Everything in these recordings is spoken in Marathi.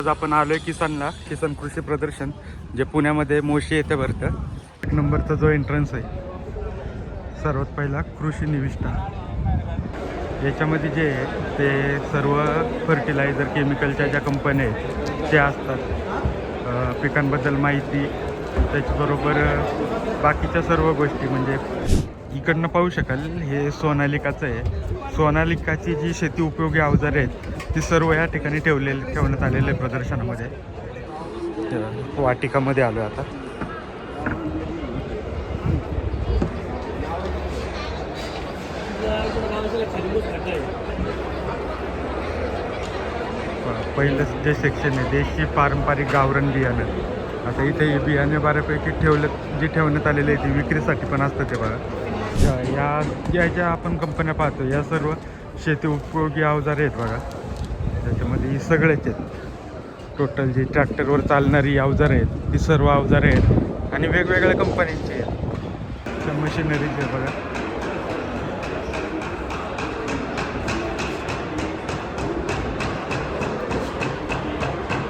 आज आपण आलोय किसानला, किसान कृषी प्रदर्शन जे पुण्यामध्ये मोशी येथे भरतं. 1 नंबरचा जो एंट्रन्स आहे सर्वात पहिला कृषी निविष्ठा. याच्यामध्ये जे आहे ते सर्व फर्टिलायझर केमिकलच्या ज्या कंपन्या आहेत त्या असतात. पिकांबद्दल माहिती, त्याचबरोबर बाकीच्या सर्व गोष्टी. म्हणजे इकडनं पाहू शकाल हे सोनालिकाचं आहे. सोनालिकाची जी शेती उपयोगी अवजारे आहेत ती सर्व या ठिकाणी ठेवण्यात आलेले आहे प्रदर्शनामध्ये. वाटिकामध्ये आलो आता. पहिलं जे सेक्शन आहे देशी पारंपरिक गावरान बियाणं. आता इथे बियाणे बऱ्यापैकी ठेवण्यात आलेले आहे, ती विक्रीसाठी पण असतं ते बघा. या ज्या आपण कंपन्या पाहतो या सर्व शेती उपयोगी अवजारे आहेत बघा. त्याच्यामध्ये सगळेच आहेत. टोटल जी ट्रॅक्टरवर चालणारी अवजारे आहेत ती सर्व अवजारे आहेत आणि वेगवेगळ्या कंपन्यांची आहेत. मशिनरीज आहे बघा.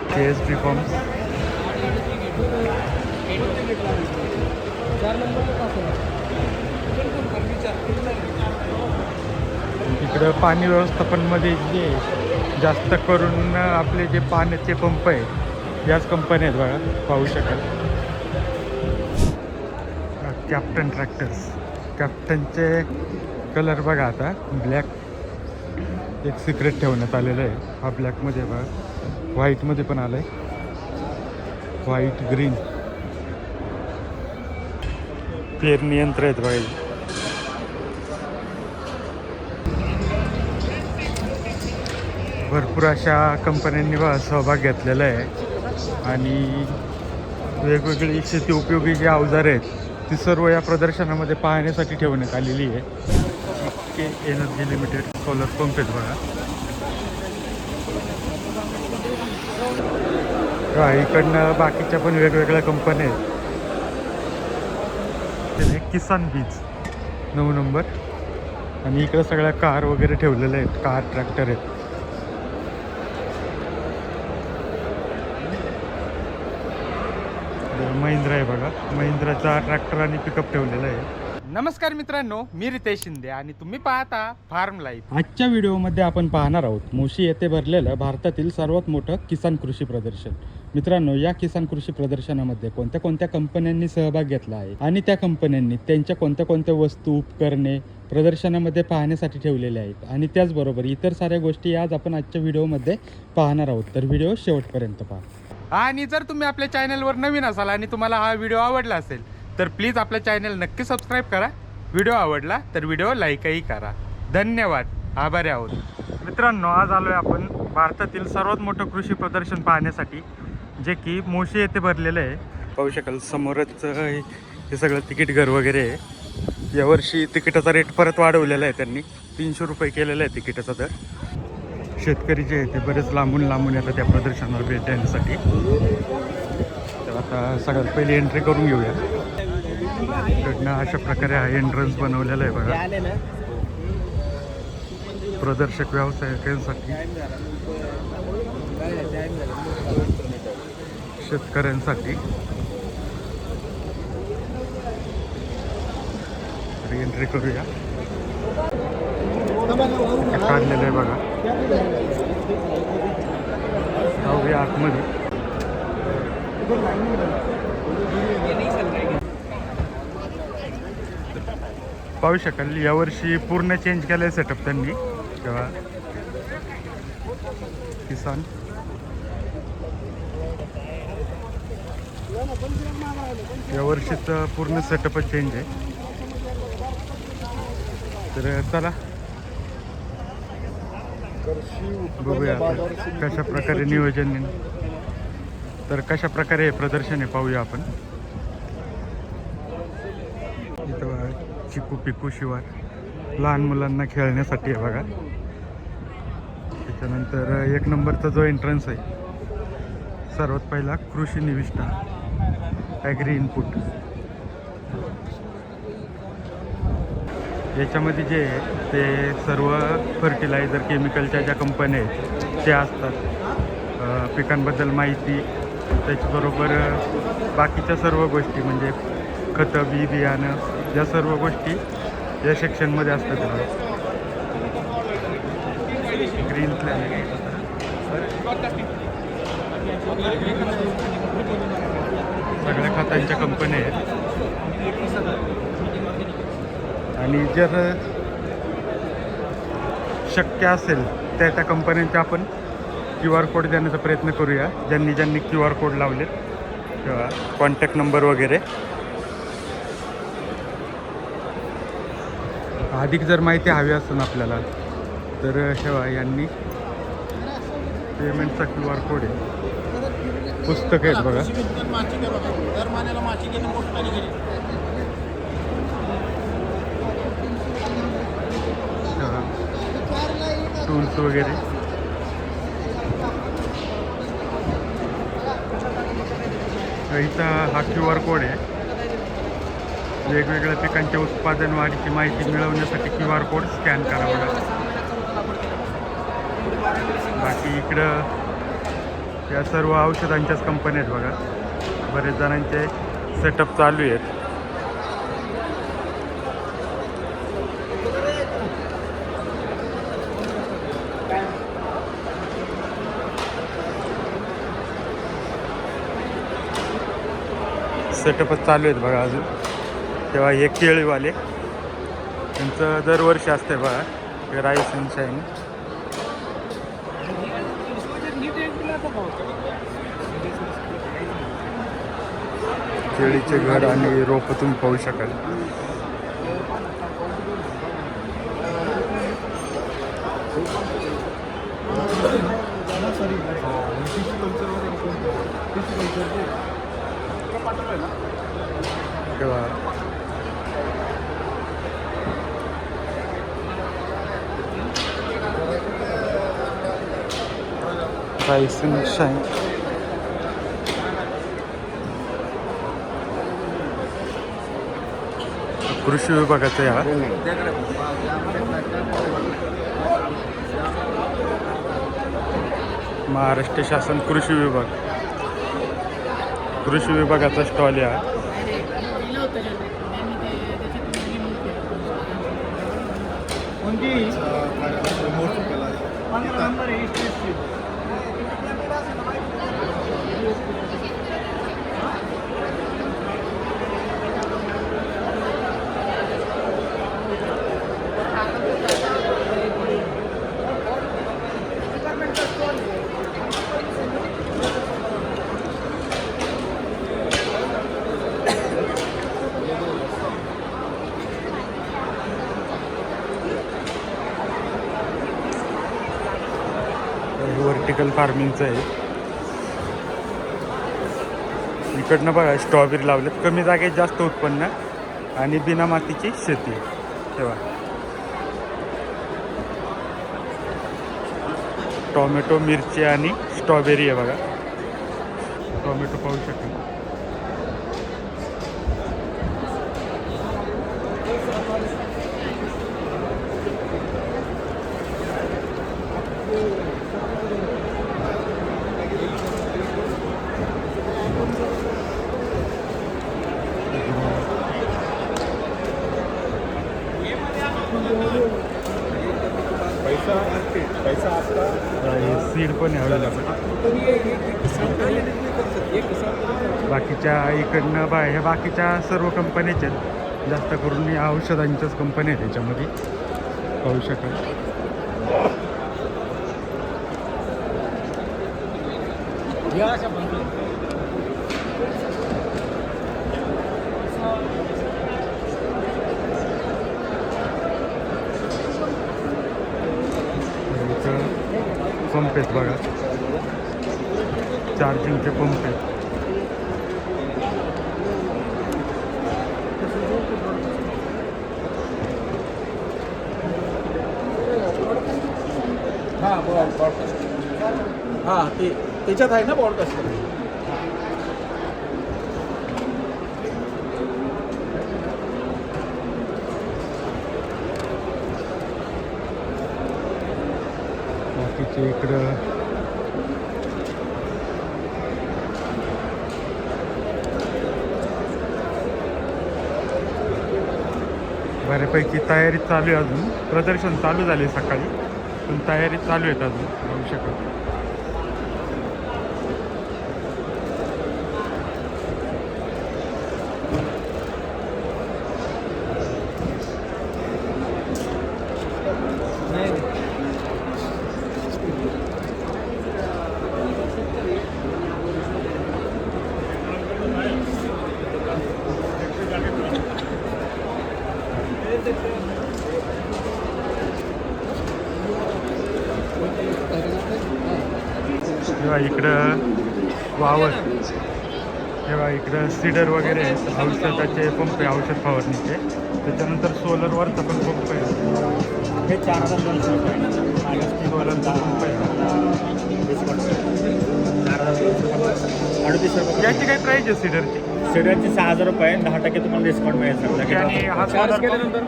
KSP पंप्स, इकडं पाणी व्यवस्थापनमध्ये जे जास्त करून आपले जे पाण्याचे पंप आहेत याच कंपन्या आहेत बघा, पाहू शकाल. कॅप्टन ट्रॅक्टर्स, कॅप्टनचे कलर बघा. आता ब्लॅक एक सिक्रेट ठेवण्यात आलेलं आहे. हा ब्लॅकमध्ये बघा, व्हाईटमध्ये पण आलं आहे, व्हाईट ग्रीन. पेरणी यंत्र आहेत बघा. भरपूर अशा कंपन्यांनी सहभाग घेतलेला आहे आणि वेगवेगळी शेती उपयोगी जी अवजारे आहेत ती सर्व या प्रदर्शनामध्ये पाहण्यासाठी ठेवण्यात आलेली आहे. के एनर्जी लिमिटेड सोलर पंप आहेत बघा. इकडनं बाकीच्या पण वेगवेगळ्या कंपन्या आहेत. किसान बीज 9 नंबर. आणि इकडं सगळ्या कार वगैरे ठेवलेल्या आहेत, कार ट्रॅक्टर आहेत. महिंद्रा आहे बघा, महिंद्राचा ट्रॅक्टर आणि पिकअप ठेवलेला आहे. नमस्कार मित्रांनो, मी रितेश शिंदे आणि तुम्ही पाहता फार्म लाईफ. आजच्या व्हिडिओमध्ये आपण पाहणार आहोत मोशी येथे भरलेलं भारतातील सर्वात मोठं किसान कृषी प्रदर्शन. मित्रांनो, या किसान कृषी प्रदर्शनामध्ये कोणत्या कोणत्या कंपन्यांनी सहभाग घेतला आहे आणि त्या कंपन्यांनी त्यांच्या कोणत्या कोणत्या वस्तू उपकरणे प्रदर्शनामध्ये पाहण्यासाठी ठेवलेले आहेत आणि त्याचबरोबर इतर साऱ्या गोष्टी आज आपण आजच्या व्हिडिओमध्ये पाहणार आहोत. तर व्हिडिओ शेवटपर्यंत पहा. आणि जर तुम्ही आपल्या चॅनलवर नवीन असाल आणि तुम्हाला हा व्हिडिओ आवडला असेल तर प्लीज आपल्या चॅनल नक्की सबस्क्राईब करा. व्हिडिओ आवडला तर व्हिडिओ लाईकही करा. धन्यवाद, आभारी आहोत. मित्रांनो, आज आलो आहे आपण भारतातील सर्वात मोठं कृषी प्रदर्शन पाहण्यासाठी, जे की मोशी येथे भरलेलं आहे. पाहू शकाल समोरच हे सगळं तिकीट घर वगैरे आहे. यावर्षी तिकिटाचा रेट परत वाढवलेला आहे त्यांनी, 300 रुपये केलेला आहे तिकिटाचा दर. शेतकरी जे आहे ते बरेच लांबून येतात त्या प्रदर्शनाला भेट देण्यासाठी. तर आता सगळ्यात पहिले एंट्री करून घेऊया. इकडनं अशा प्रकारे हा एंट्रन्स बनवलेला आहे बघा, प्रदर्शक व्यावसायिकांसाठी, शेतकऱ्यांसाठी. एंट्री करूया. काढलेलं आहे बघा. जाऊया आतमध्ये. पाहू शकाल यावर्षी पूर्ण चेंज केलं आहे सेटअप त्यांनी. तेव्हा किसान यावर्षीचं पूर्ण सेटअपच चेंज आहे. तर चला बघूया कशा प्रकारे नियोजन, तर कशा प्रकारे हे प्रदर्शन आहे पाहूया आपण. इथं चिकू पिकू शिवार लहान मुलांना खेळण्यासाठी आहे बघा. त्याच्यानंतर 1 नंबरचा जो एंट्रन्स आहे सर्वात पहिला कृषी निविष्ठा, ॲग्री इनपुट. याच्यामध्ये जे आहे ते सर्व फर्टिलायझर केमिकलच्या ज्या कंपन्या आहेत त्या असतात. पिकांबद्दल माहिती, त्याच्याबरोबर बाकीच्या सर्व गोष्टी म्हणजे खतं, बी बियाणं या सर्व गोष्टी या सेक्शनमध्ये असतात. ग्रीन प्लॅनेट सगळ्या खतांच्या कंपन्या आहेत. आणि जर शक्य असेल त्या कंपन्यांचा आपण QR कोड देण्याचा प्रयत्न करूया, ज्यांनी QR कोड लावलेत किंवा कॉन्टॅक्ट नंबर वगैरे. अधिक जर माहिती हवी असेल आपल्याला तर शेवा यांनी पेमेंटचा QR कोड आहे, पुस्तक आहेत बघा. टूल्स वगैरे इथं हा QR कोड आहे. वेगवेगळ्या पिकांच्या उत्पादन वाढीची माहिती मिळवण्यासाठी QR कोड स्कॅन करा बघा. बाकी इकडं या सर्व औषधांच्याच कंपन्या आहेत बघा. बरेच जणांचे सेटअप चालू आहेत. सेटअपच चालू आहेत बघा अजून. तेव्हा हे केळीवाले त्यांचं दरवर्षी असते बघा राईस अँड शाईन. केळीचे घर आणि रोप तुम्ही पाहू शकाल. तेव्हा राईस अँड शाईन कृषी विभागाचा या महाराष्ट्र शासन कृषी विभागाचा स्टॉल या. व्हर्टिकल फार्मिंगचं आहे. इकडनं बघा स्ट्रॉबेरी लावलेत. कमी जागेत जास्त उत्पन्न आणि बिना मातीची शेती. तेव्हा टोमॅटो, मिरची आणि स्ट्रॉबेरी आहे बघा. टोमॅटो पाहू शकाल. सीड पण आहे अवेलेबल. बाकीच्या इकडनं ह्या बाकीच्या सर्व कंपन्याच्या जास्त करून या औषधांच्याच कंपन्या आहेत त्याच्यामध्ये पाहू शकाल. पंप आहेत बघा, चार्जिंगचे पंप आहेत. हां ते त्याच्यात आहे ना पॉडकास्ट. बाकीचे इकडं बऱ्यापैकी तयारी चालू आहे अजून. प्रदर्शन चालू झाले सकाळी, पण तयारी चालू आहेत अजून बघू शकत. तेव्हा इकडं वावर, तेव्हा इकडं सीडर वगैरे आहेत, औषधाचे पंप आहे, औषध फवारणीचे. त्याच्यानंतर सोलरवरचा पण पंप आहे. हे 4,200 रुपये. सोलरचा पंप आहे. 38 रुपये. याची काय प्राईज आहे सीडरची? सीडरची 6,000 रुपये, 10% तुम्हाला डिस्काउंट मिळेल. आणि हा चार्ज सोलर केल्यानंतर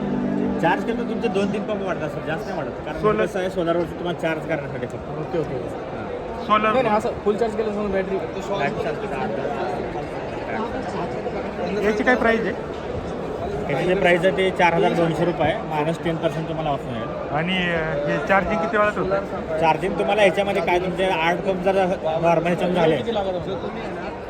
चार्ज केलं तुमचे 2-3 पंप वाढतात सर, जास्त नाही वाढत. कारण सोलर- कसं आहे, सोलरवरती तुम्हाला चार्ज करण्यासाठी फक्त. ओके. सोलर फुल चार्ज केलं समजा बॅटरी याची काय प्राईज आहे? त्याची जे प्राईस आहे ते 4,200 रुपये, -10% तुम्हाला ऑफ मिळेल. आणि हे चार्जिंग किती वेळात होतं? चार्जिंग तुम्हाला ह्याच्यामध्ये काय तुमचे 8 पंप जर नॉर्मल ह्याच्यामध्ये झाले,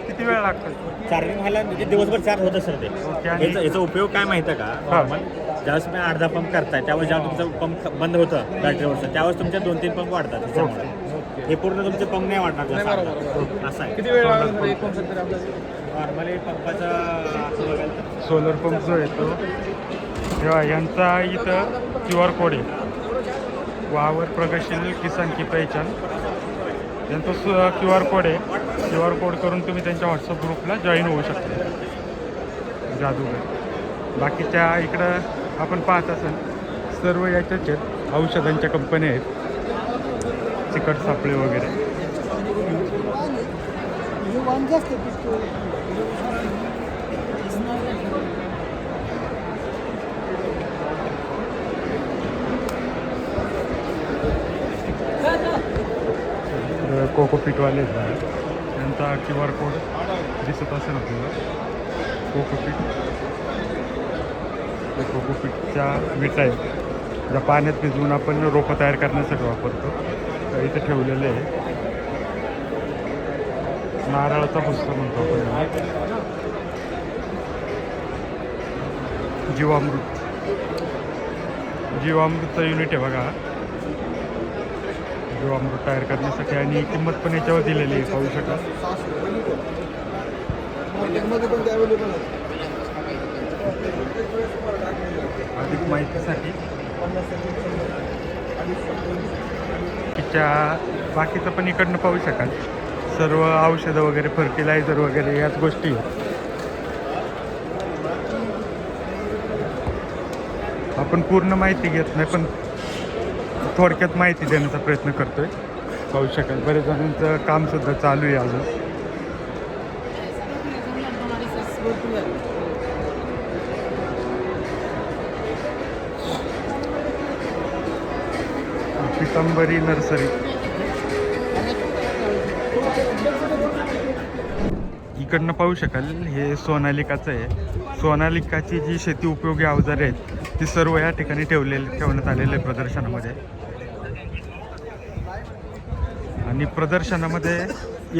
किती वेळ लागतो? चार्जिंग व्हायला म्हणजे दिवसभर चार्ज होतं सर ते. ओके. आणि याचा उपयोग काय माहिती आहे का? नॉर्मल ज्यावेळेस तुम्ही 8-10 पंप करताय, त्यावेळेस जेव्हा तुमचं पंप बंद होतं बॅटरीवरचं, त्यावेळेस तुमचे 2-3 पंप वाढतात त्याच्यामुळे. हे पूर्ण तुमचे पंप नाही वाढणार जसं असं आहे. किती वेळ नॉर्मली पंपाचा सोलर पंप जो येतो तेव्हा यांचा इथं QR कोड आहे, वावर प्रगतशील किसान की पहचान. यांचा QR कोड आहे. QR कोड करून तुम्ही त्यांच्या व्हॉट्सअप ग्रुपला जॉईन होऊ शकता. जादूगर बाकीच्या इकडं आपण पाहत असाल सर्व याच्याच आहेत, औषधांच्या कंपन्या आहेत, चिकट सापळे वगैरे. कोकोपीटवाले आहेत, त्यांचा QR कोड दिसत असेल आपल्याला. कोकोपीटच्या विटा आहेत ज्या पाण्यात भिजवून आपण रोपं तयार करण्यासाठी वापरतो. तर इथे ठेवलेले आहे. नारळाचा पुस्तक म्हणतो आपण याला. जीवामृतचं युनिट आहे बघा, जीवामृत तयार करण्यासाठी. आणि किंमत पण याच्यावर दिलेली आहे, पाहू शकाल. अधिक माहितीसाठी बाकीचं पण इकडनं पाहू शकाल. सर्व औषधं वगैरे, फर्टिलायझर वगैरे याच गोष्टी आहेत. आपण पूर्ण माहिती घेत नाही, पण थोडक्यात माहिती देण्याचा प्रयत्न करतोय. पाहू शकाल बरेच जणांचं कामसुद्धा चालू आहे अजून. पितांबरी नर्सरी. इकडनं पाहू शकाल हे सोनालिकाचं आहे. सोनालिकाची जी शेती उपयोगी अवजारे आहेत ती सर्व या ठिकाणी ठेवण्यात आलेले आहे प्रदर्शनामध्ये. आणि प्रदर्शनामध्ये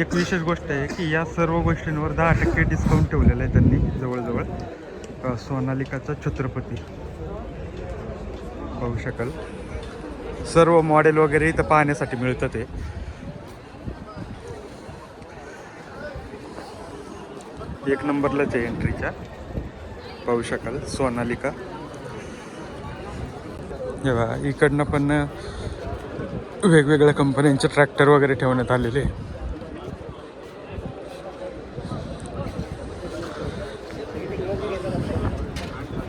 एक विशेष गोष्ट आहे की या सर्व गोष्टींवर 10% डिस्काउंट ठेवलेलं आहे त्यांनी जवळजवळ. सोनालिकाचा छत्रपती पाहू शकाल. सर्व मॉडेल वगैरे इथं पाहण्यासाठी मिळतं. ते एक नंबरलाच आहे एंट्रीच्या, पाहू शकाल सोनालिका. हे बघा इकडनं पण वेगवेगळ्या कंपन्यांचे ट्रॅक्टर वगैरे ठेवण्यात आलेले.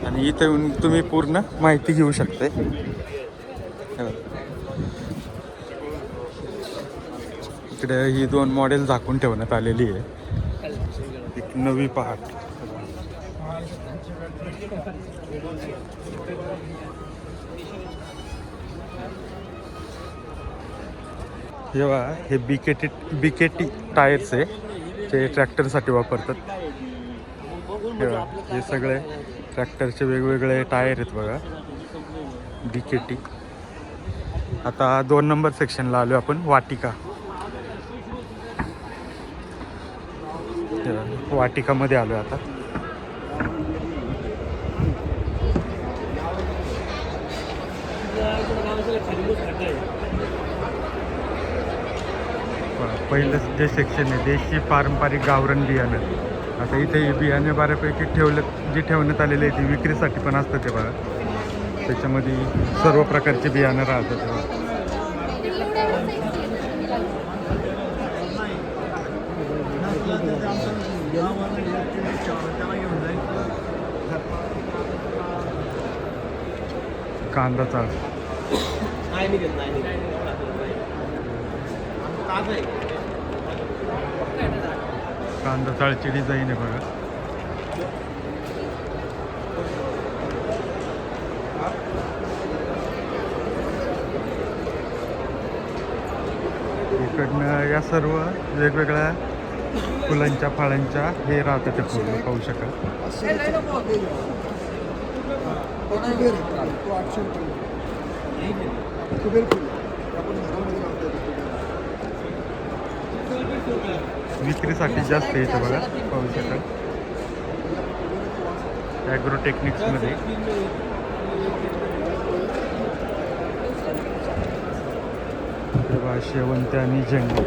आणि इथं येऊन तुम्ही पूर्ण माहिती घेऊ शकता. इकडे ही 2 मॉडेल झाकून ठेवण्यात आलेली आहे. एक नवी पहाट. जेव्हा हे बीकेटी टायर्स आहे, ते ट्रॅक्टरसाठी वापरतात. हे सगळे ट्रॅक्टरचे वेगवेगळे टायर आहेत बघा. DKT. आता 2 नंबर सेक्शनला आलो आपण, वाटिका. वाटिकामध्ये आलो आता. पहिलं जे सेक्शन आहे देशी पारंपरिक गावरान बियाणं. आता इथे बियाणे बऱ्यापैकी जे ठेवण्यात आलेले आहे ते विक्रीसाठी पण असतं ते बघा. त्याच्यामध्ये सर्व प्रकारचे बियाणं राहतात तेव्हा. कांदा चाळ. कांदा चाळची डिझाईन आहे बघा. इकडनं या सर्व वेगवेगळ्या फुलांच्या फळांच्या हे राहतं ते फुलं पाहू शकाल. विक्रीसाठी जास्त येतं बघा, पाहू शकाल. ॲग्रोटेक्निक्समध्ये तेव्हा शेवंती आणि झेंडू.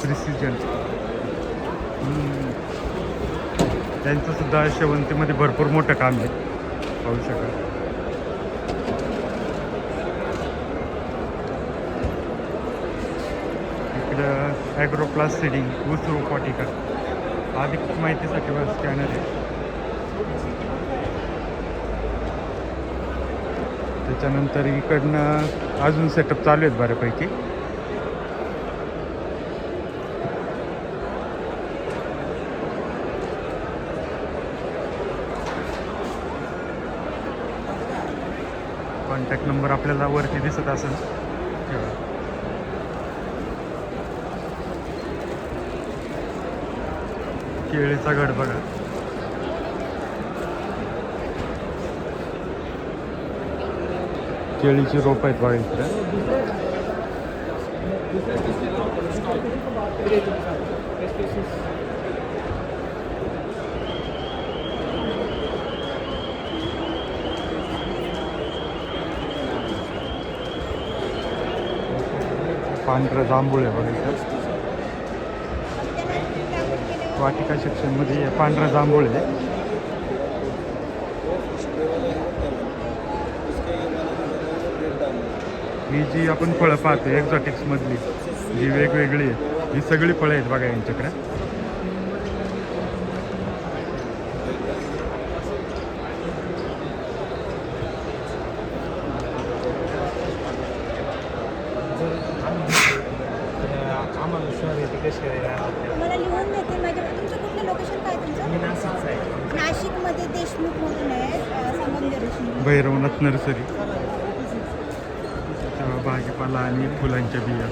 प्रिसिजन. त्यांचं सुद्धा शेवंतीमध्ये भरपूर मोठं काम आहे, पाहू शकाल. इकडं ॲग्रोप्लास सीडिंग, ऊस रोपवाटिका. अधिक माहितीसाठी बस स्कॅनर आहे. त्याच्यानंतर इकडनं अजून सेटअप चालू आहेत बऱ्यापैकी. कॉन्टॅक्ट नंबर आपल्याला वरती दिसत असेल. केळीचा घड बघा. केळीची रोप आहेत बघा इकडे. पांढरं जांभूळ आहे बघा इथं. वाटिका सेक्शनमध्ये पांढरा जांभूळ आहे. ही जी आपण फळं पाहतो एक्झॉटिक्समधली जी वेगवेगळी आहे, ही सगळी फळं आहेत बघा यांच्याकडे. मला लिहून देते माझ्या. तुमचं कुठलं लोकेशन काय तुमचं? मी नाशिकचं आहे. नाशिकमध्ये देशमुख म्हणून आहे, संगमनेर देशमुख. भैरवनाथ नर्सरी. भाजीपाला आणि फुलांच्या बिया.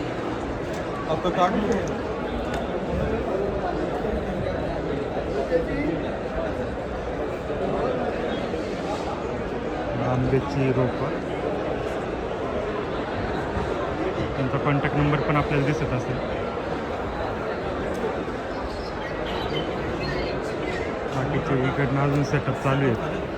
आंब्याची रोपं. त्यांचा कॉन्टॅक्ट नंबर पण आपल्याला दिसत असेल. बाकीचे इकडनं अजून सेटअप चालू आहेत.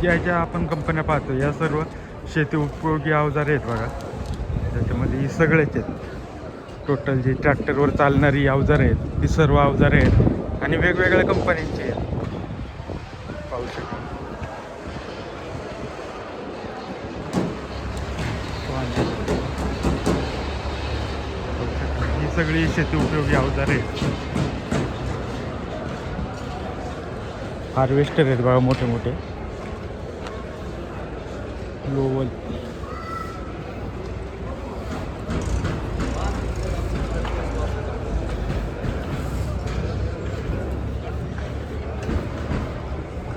या ज्या आपण कंपन्या पाहतो या सर्व शेती उपयोगी अवजारे आहेत बघा. त्याच्यामध्ये ही सगळेच आहेत. टोटल जी ट्रॅक्टरवर चालणारी अवजारे आहेत ती सर्व अवजारे आहेत आणि वेगवेगळ्या कंपन्यांची आहेत, पाहू शकता. ही सगळी शेती उपयोगी अवजारे आहेत. हार्वेस्टर आहेत बघा मोठे मोठे. ग्लोबल.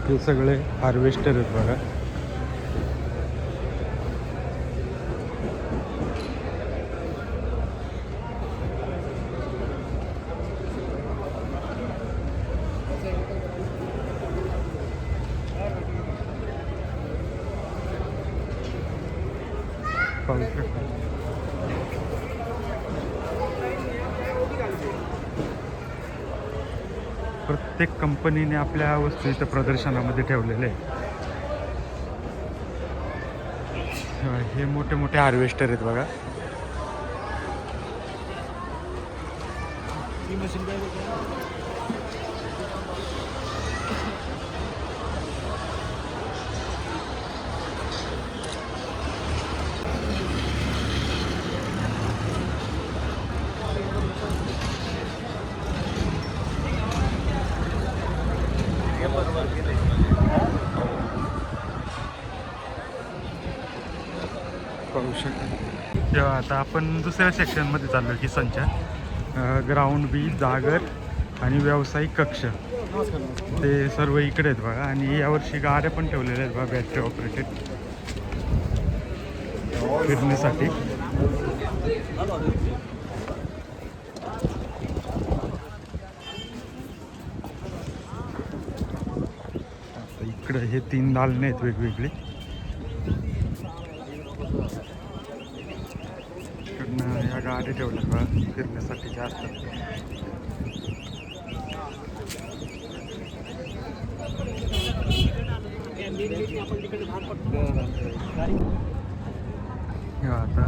हे सगळे हार्वेस्टर आहेत बघा. पाहू शकता. प्रत्येक कंपनीने आपल्या वस्तू इथं प्रदर्शनामध्ये ठेवलेले आहे. हे मोठे मोठे हार्वेस्टर आहेत बघा. पाहू शकता. तेव्हा आता आपण दुसऱ्या सेक्शनमध्ये चाललो किसनच्या. ग्राउंड बी, जागर आणि व्यावसायिक कक्ष ते सर्व इकडे आहेत बघा. आणि यावर्षी गाड्या पण ठेवलेल्या आहेत बघा, बॅटरी ऑपरेटेड फिरण्यासाठी. इकडे हे 3 दालने आहेत वेगवेगळे. इकडनं या गाड्या ठेवल्या बघा फिरण्यासाठी जास्त. आता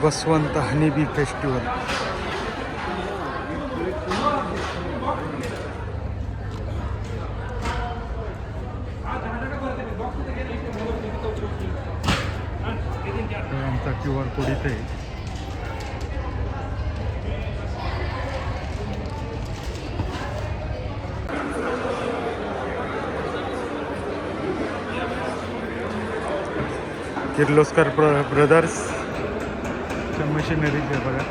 बसवंत हनीबी फेस्टिवल. आमचा QR कोड इथे आहे. किर्लोस्कर ब्रदर्स मशिनरीज आहे बघा.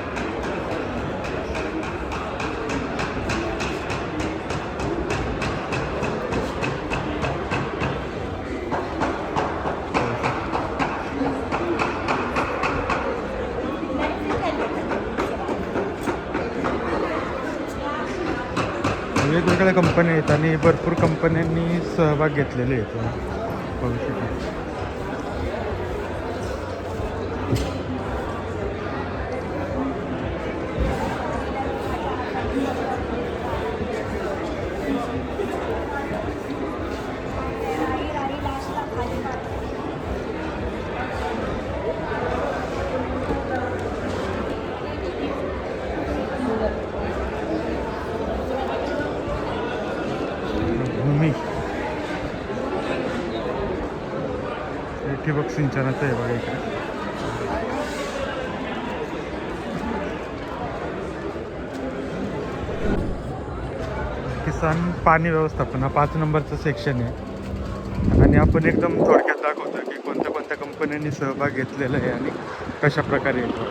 वेगवेगळ्या कंपन्या आहेत आणि भरपूर कंपन्यांनी सहभाग घेतलेले आहेत पाहू शकता. ठिबक सिंचनाचं आहे बघा इकडे. किसान पाणी व्यवस्थापन हा 5 नंबरचं सेक्शन आहे. आणि आपण एकदम थोडक्यात दाखवतो की कोणत्या कोणत्या कंपन्यांनी सहभाग घेतलेला आहे आणि कशा प्रकारे येतो,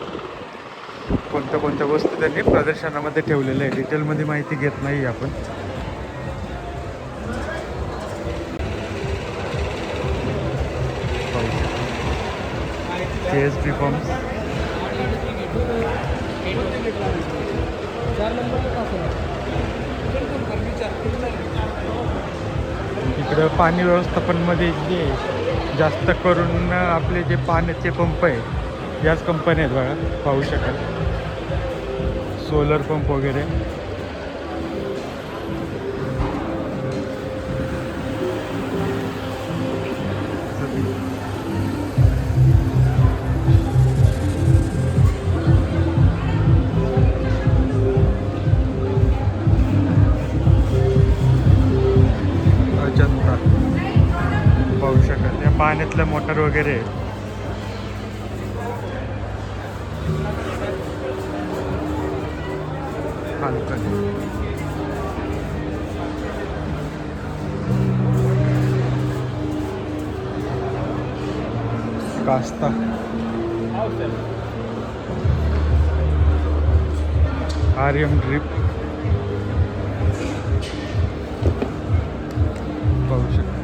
कोणत्या कोणत्या वस्तू त्यांनी प्रदर्शनामध्ये ठेवलेल्या आहे. डिटेलमध्ये माहिती घेत नाही आपण. KSP forms. इकडं पाणी व्यवस्थापनमध्ये जे जास्त करून आपले जे पाण्याचे पंप आहेत याच कंपन्या आहेत बघा, पाहू शकाल. सोलर पंप वगैरे. अजंता पाहू शकाल. या पाण्यातल्या मोटर वगैरे आहेत. कास्ता आर्यम ड्रिप पाहू शकता.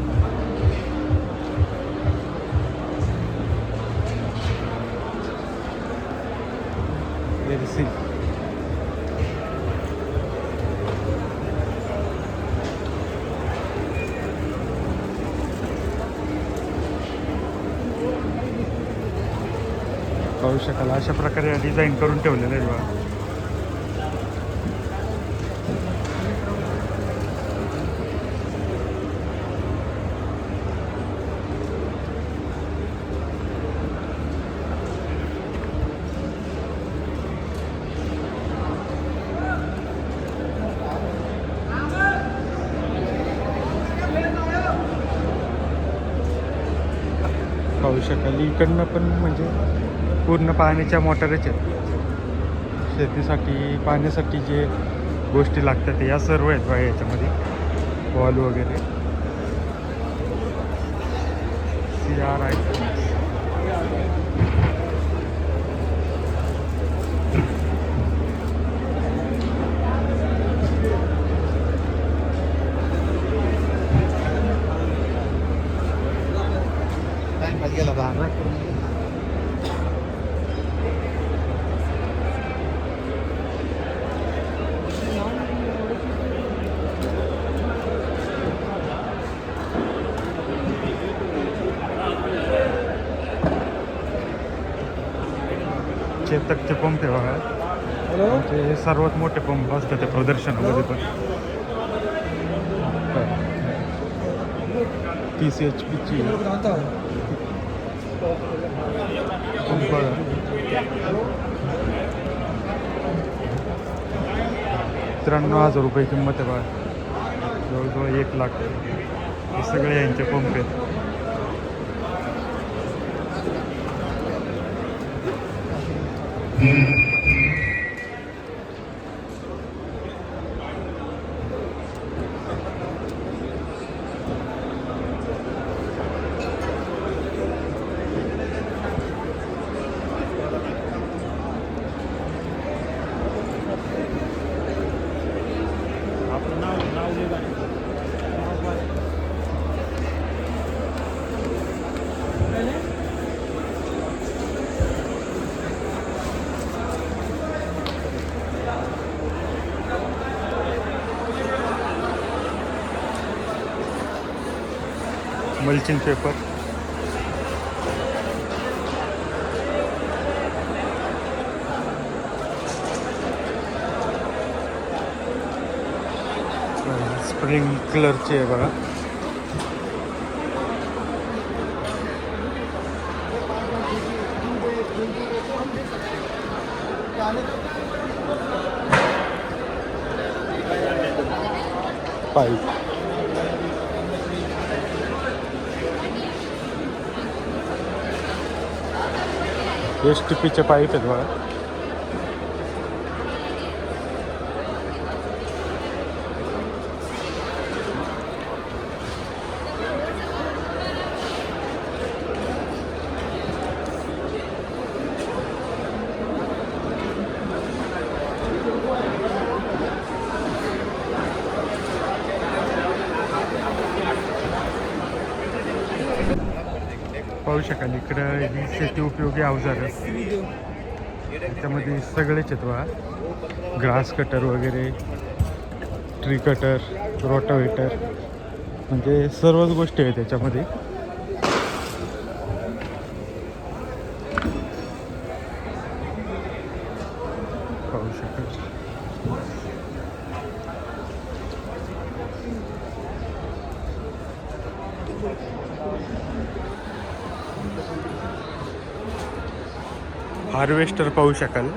एरसी पाहू शकाल अशा प्रकारे डिझाईन करून ठेवलेलं आहे बघा. पाहू शकाल इकडनं पण म्हणजे पूर्ण पाण्याच्या मोटरच आहेत. शेतीसाठी पाण्यासाठी जे गोष्टी लागतात या सर्व आहेत बघा याच्यामध्ये. बॉल वगैरे CRI चेतकचे पंप आहे बघा. ते सर्वात मोठे पंप असतात त्या प्रदर्शनामध्ये पण. TCHPची पंप बघा. 93,000 रुपये किंमत आहे बघा. जवळजवळ 1 लाख. हे सगळे यांचे पंप आहेत. आपलं नाव लिहिलं. मल्चिंग पेपर स्प्रिंकलरचे आहे बघा. पाईप STPचे पाईप आहेत बघा. पाहू शकाल इकडं ही शेती उपयोगी अवजार त्याच्यामध्ये सगळेच आहेत बघा. ग्रास कटर वगैरे, ट्री कटर, रोटावेटर, म्हणजे सर्वच गोष्टी आहेत त्याच्यामध्ये. पाहू शकाल हार्वेस्टर पाहू शकाल.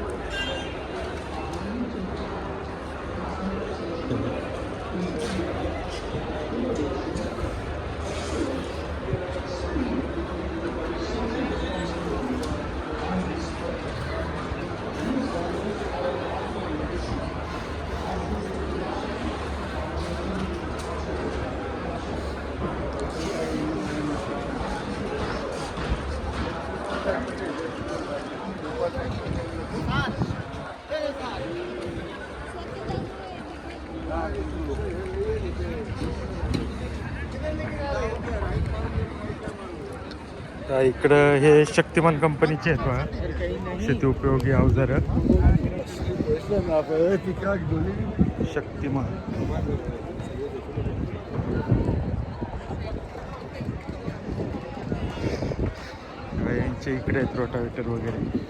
इकडं हे शक्तिमान कंपनीचे आहेत बघा शेती उपयोगी अवजार शक्तिमान. यांचे इकडे आहेत रोटावेटर वगैरे.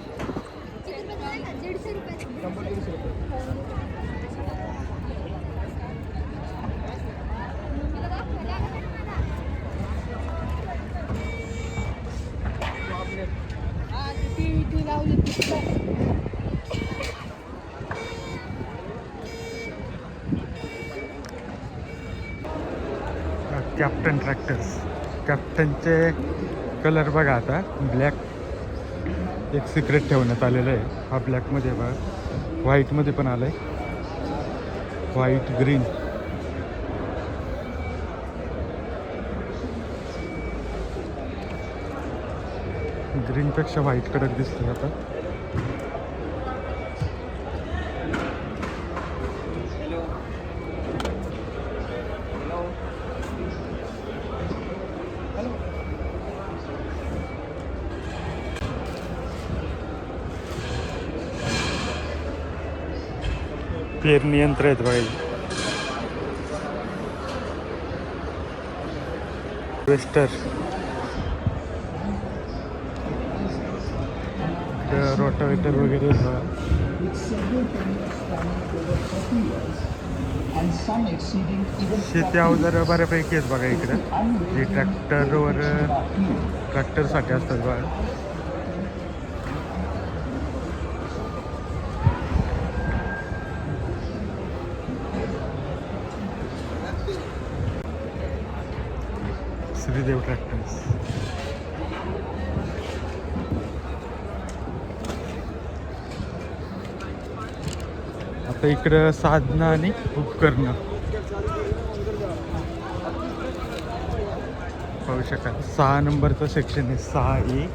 Captain tractors. कॅप्टनचे कलर बघा आता ब्लॅक एक सिक्रेट ठेवण्यात आलेलं आहे. हा ब्लॅकमध्ये बघा, व्हाईटमध्ये पण आलं आहे, व्हाईट ग्रीन. ग्रीनपेक्षा व्हाईट कडक दिसतोय आता. पेरणी यंत्र आहेत बघा. वेस्टर रोटावेटर वगैरे बघा. शेती अवजार बऱ्यापैकी आहेत बघा इकडं. जे ट्रॅक्टरसाठी असतात बघा. श्रीदेव ट्रॅक्टर्स. आता इकडं साधनं आणि उपकरणं पाहू शकाल. 6 नंबरचं सेक्शन आहे, 6A.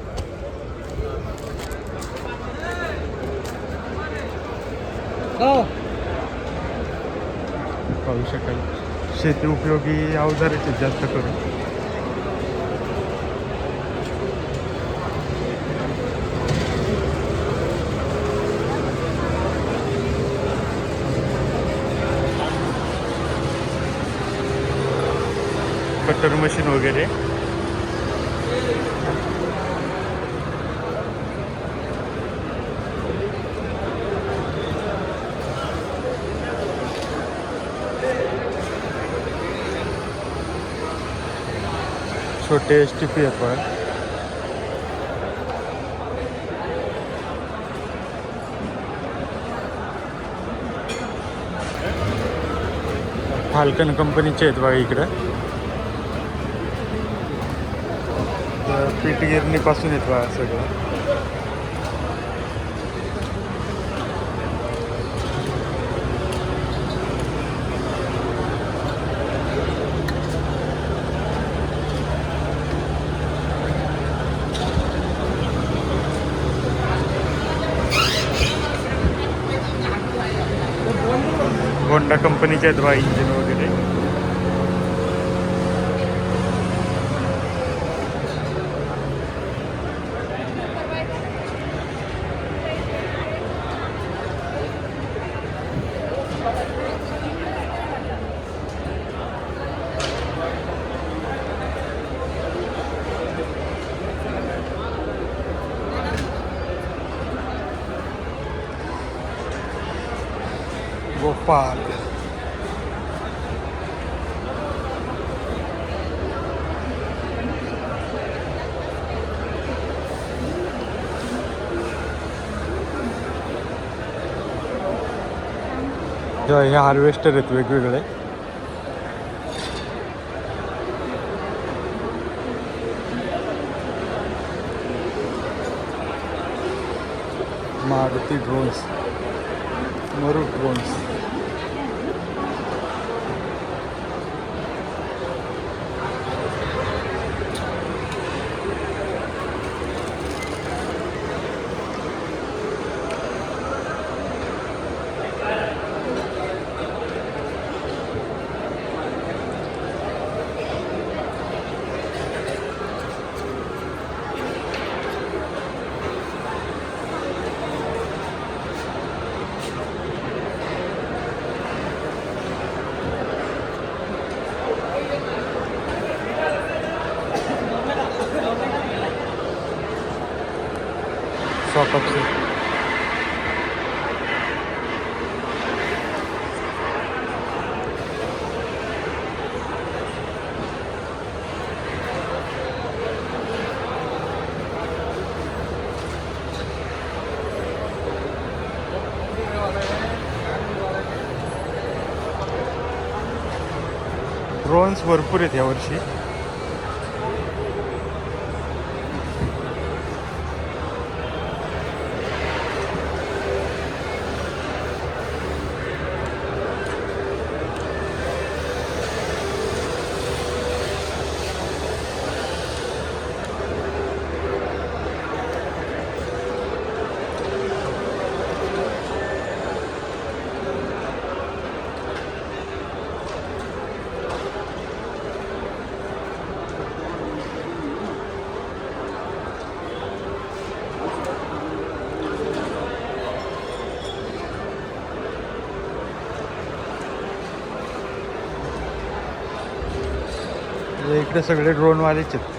पाहू शकाल शेती उपयोगी अवजाराचे जास्त करून. कटर मशीन वगैरे. छोटे STP आहेत बघा. फाल्कन कंपनीचे आहेत बघा इकडं. पीठ गिरणीपासून येत बघा सगळं. होंडा कंपनीचे आहेत बघा इंजिन वगैरे. गोपाल. हे हार्वेस्टर आहेत वेगवेगळे. Maruti drones, Marud drones. Drones भरपूर आहेत यावर्षी. इकडे सगळे ड्रोनवालेच आहेत.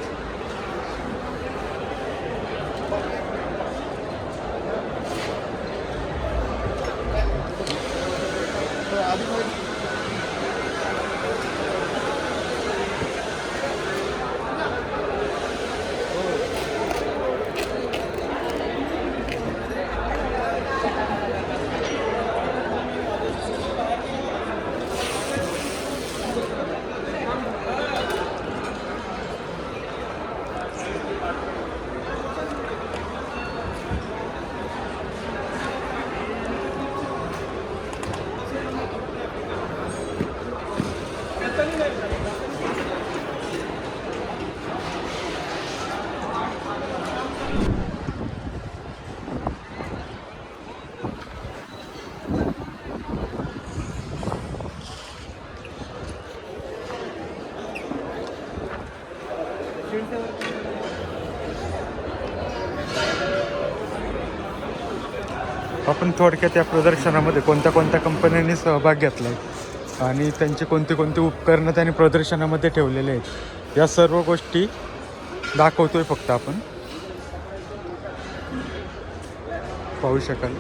आपण थोडक्यात या प्रदर्शनामध्ये कोणत्या कोणत्या कंपन्यांनी सहभाग घेतला आहे आणि त्यांचे कोणते कोणते उपकरणं त्यांनी प्रदर्शनामध्ये ठेवलेले आहेत या सर्व गोष्टी दाखवतोय फक्त आपण. पाहू शकाल.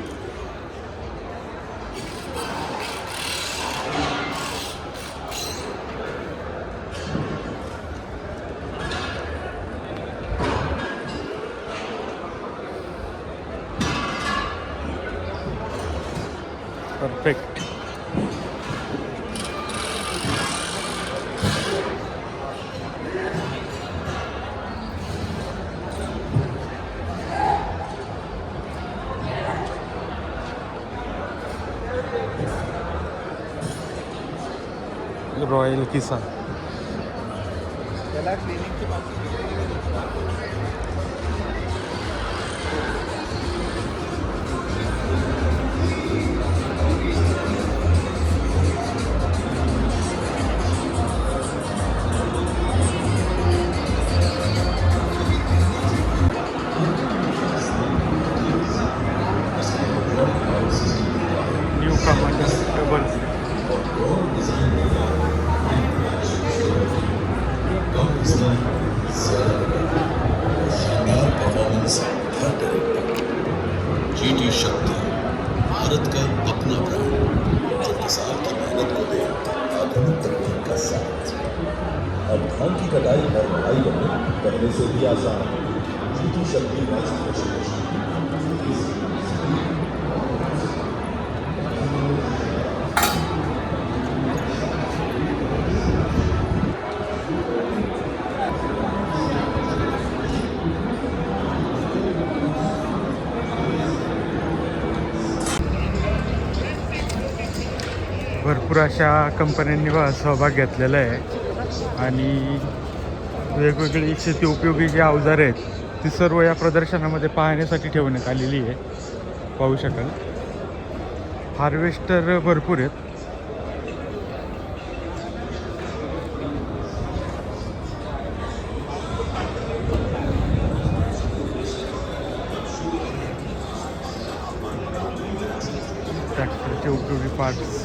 परफेक्ट. रॉयल किसान. New commander double. जीटी शक्ति भारत का अपना ब्रांड जो किसान की मेहनत को दे आधुनिक तकनीक का साथ. अब धान की कटाई और बढ़ाई करने पहले से भी आसान. जीटी शक्ति मशीन. भरपूर अशा कंपन्यांनी सहभाग घेतलेला आहे आणि वेगवेगळी शेती उपयोगी जी अवजारे आहेत ती सर्व या प्रदर्शनामध्ये पाहण्यासाठी ठेवण्यात आलेली आहे. पाहू शकाल. हार्वेस्टर भरपूर आहेत. ट्रॅक्टरचे उपयोगी पार्ट्स.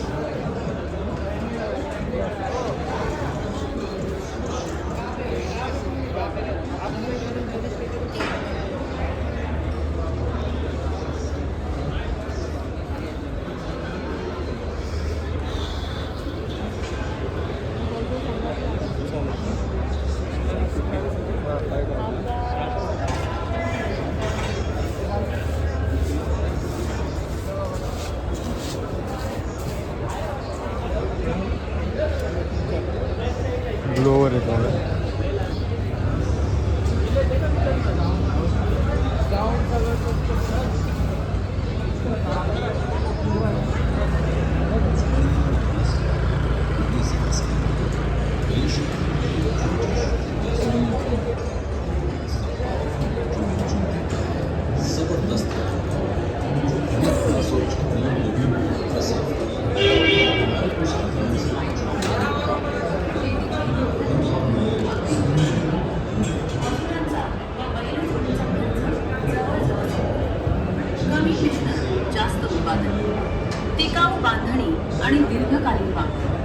टिकाऊ बांधणी आणि दीर्घकालीन वापर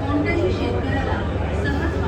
कोणत्याही शेतकऱ्याला सहज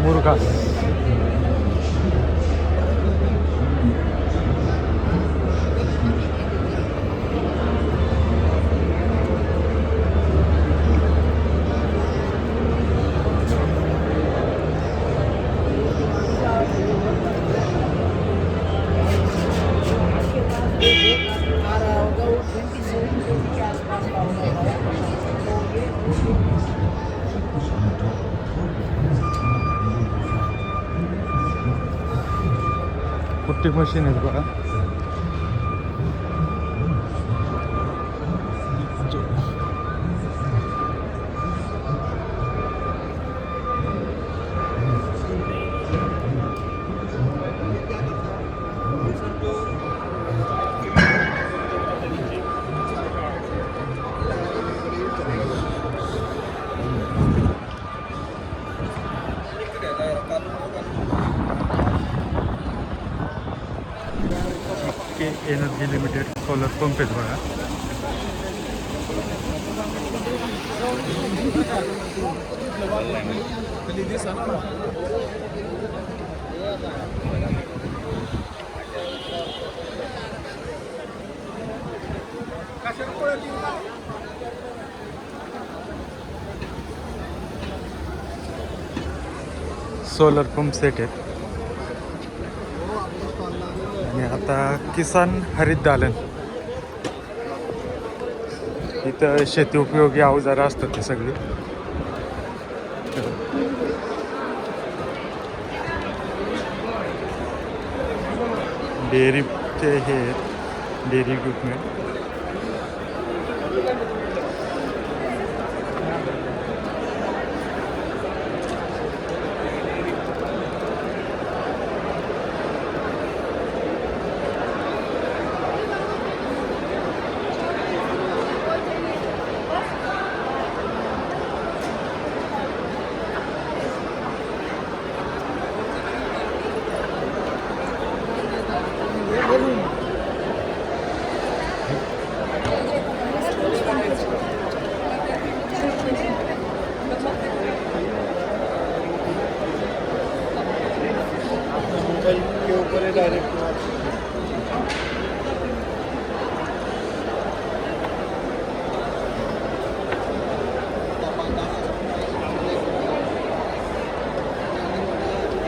मुरघास कुट्टी मशीन आहेत बघा. एनर्जी लिमिटेड सोलर पंप आहेत बघा. सोलर पंप सेट आहेत. आणि आता किसान हरित दालन इथं शेती उपयोगी अवजारं असतात ते सगळी. डेअरीचे हे डेअरी इक्विपमेंट.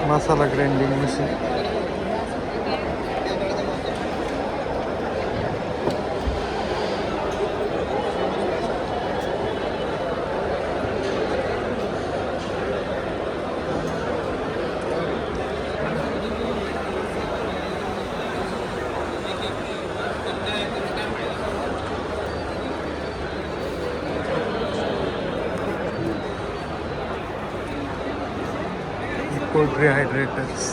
मसाला ग्राइंडिंग मशीन. cold rehydrators.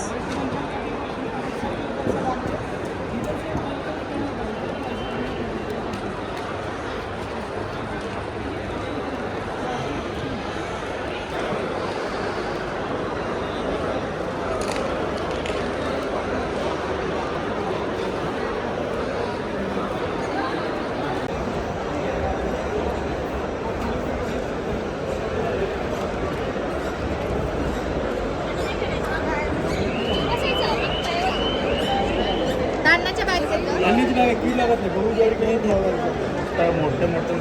मोठे मोठे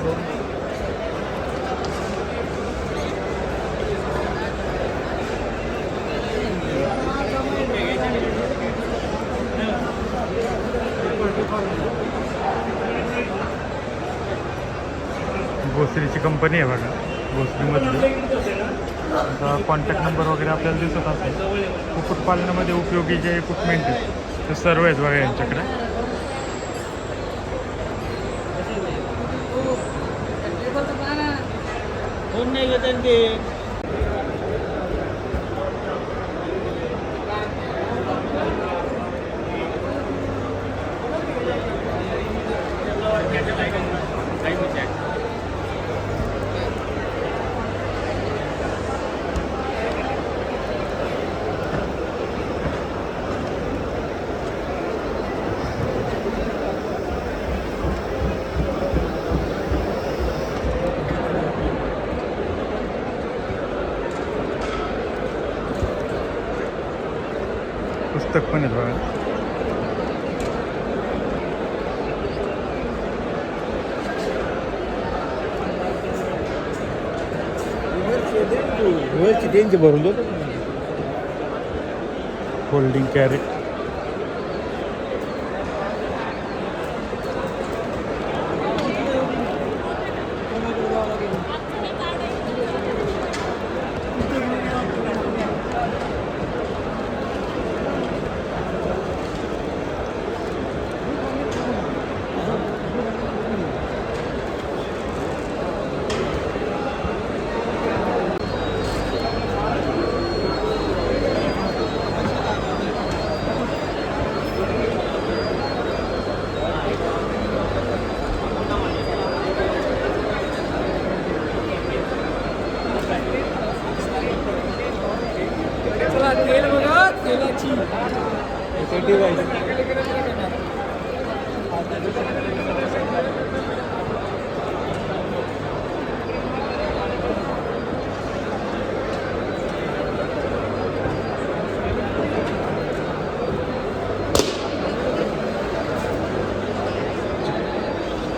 भोसरीची कंपनी आहे बघा, भोसरीमधली. कॉन्टॅक्ट नंबर वगैरे आपल्याला दिसत असेल. कुक्कुटपालनामध्ये उपयोगी जे इक्विपमेंट आहेत ते सर्व आहेत बघा यांच्याकडे. पुस्तक पण आहेत बघा. Folding crate.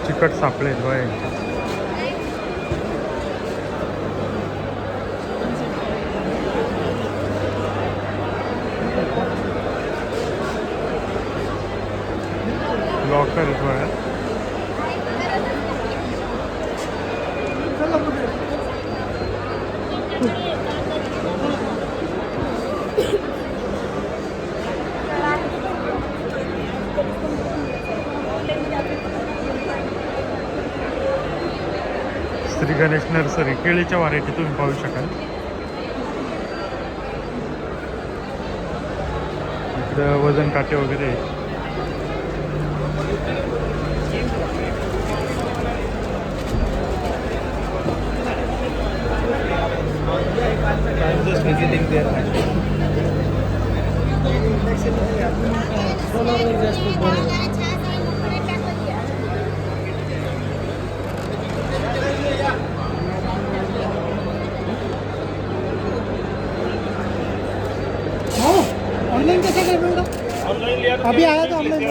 चिकट सापळे आहेत बघा यांचे. लॉकर आहेत बघा. श्री गणेश नर्सरी केळीच्या व्हरायटी तुम्ही पाहू शकाल. इकडं वजन काटे वगैरे आहेत. ऑनलाइन कैसे कर दूंगा? ऑनलाइन लिया अभी आया तो ऑनलाइन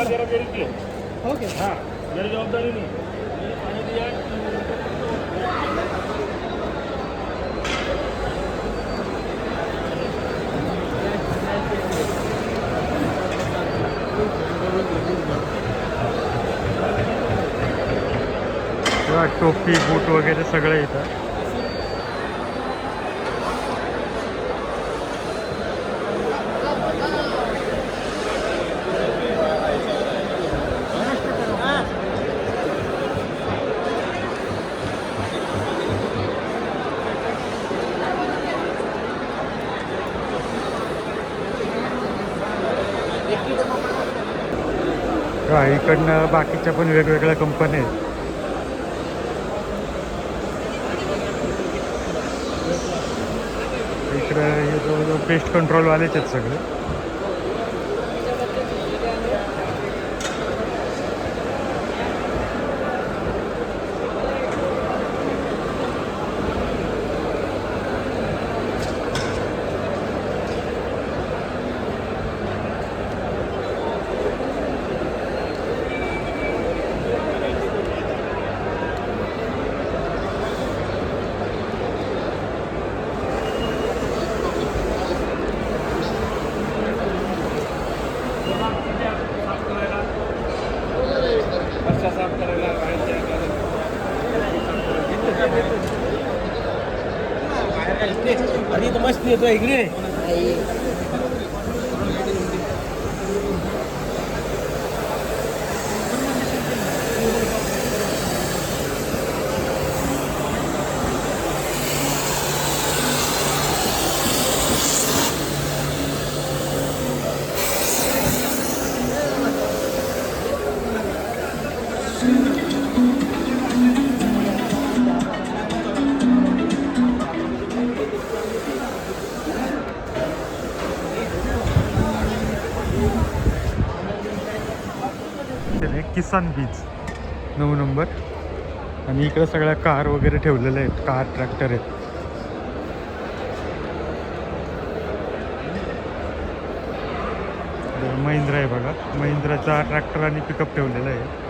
ओके. हाँ मेरी जवाबदारी नहीं. टोपी बूट वगैरे सगळं येतं. इकडनं बाकीच्या पण वेगवेगळ्या कंपन्या आहेत. इकडं हे जवळजवळ पेस्ट कंट्रोलवालेच आहेत सगळे. आणि तो मस्त येतो इकडे. किसान बीच 9 नंबर. आणि इकडे सगळ्या कार वगैरे ठेवलेल्या आहेत, कार ट्रॅक्टर आहेत. महिंद्रा आहे बघा, महिंद्राचा ट्रॅक्टर आणि पिकअप ठेवलेला आहे.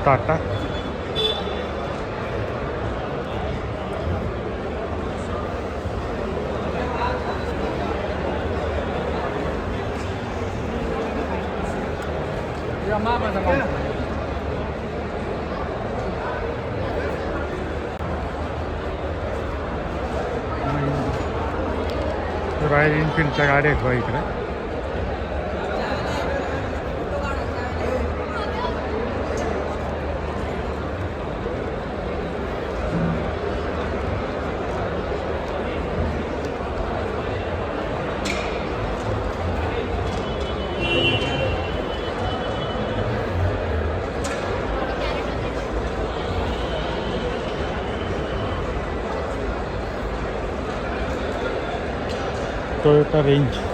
टाटा. रॉयल एनफिल्डच्या गाड्या आहेत बघा इकडे. Toyota range.